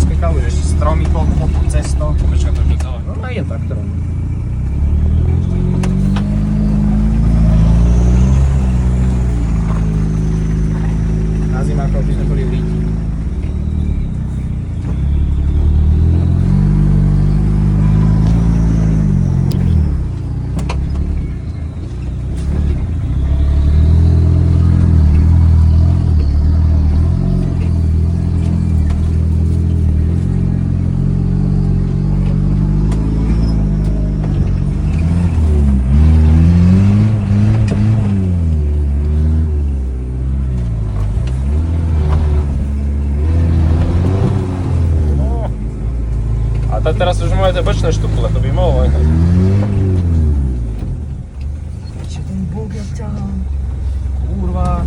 rozklikali ešte stromy pod cestou. Počkaj, to je celé. No a je tak to. Na zimákov by sme boli v Líti. Teraz už máte bočné štukle, to by mohlo nechať. Čo ten búk ja ťahám? Kurva.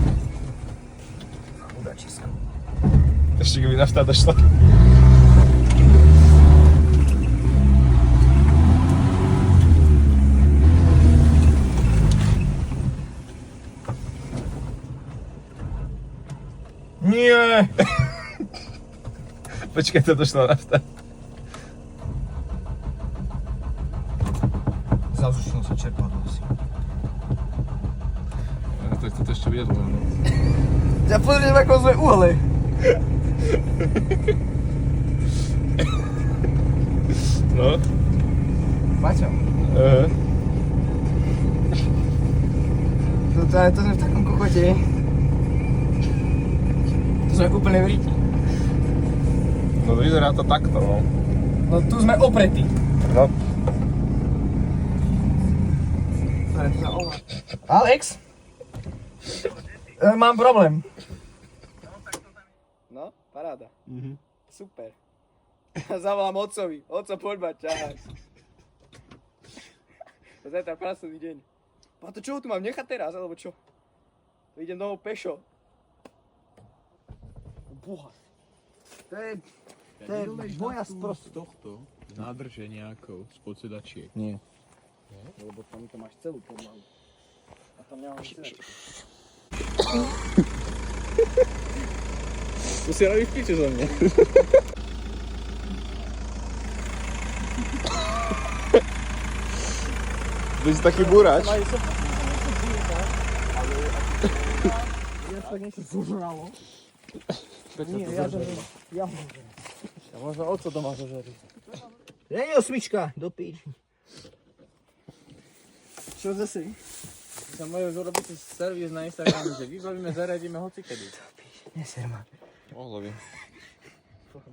Chudačisko. Ešte keby nafta došla. Nie! Počkaj, to došla nafta. Zaužil som sa čerpadlo asi. Tak toto ešte bude dôležité. Ja pozriem, ako sme uhli. No? Paťo, to sme v takom kokote. To sme úplne v ríti. No vyzerá to takto, no. No tu sme opretí. No. Alex? Mám problém. No, paráda. Super. Zavolám otcovi. Otco, poď ma ťahať. Zajtra pracovný deň. A to čo tu mám nechať teraz, alebo čo? Idem domov pešo. Boha. To je moja sprosť. Tohto nádrže nejakou spod sedačiek. Nie. Lebo tam to máš celú podlahu. A tam nemám sedať. To si robíš piče zo mňa. Ty si taký buráč. Ja tak niečo zožralo. Nie, ja zožralo. Ja zožralo. Možno oco doma zožrali. Nie je osmička, do píči. Čo zase? Sa môžeš urobiť servis na Instagrame, že vybavíme, zariadíme hocikedy. Neser ma. Mohlo by.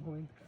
Momentka.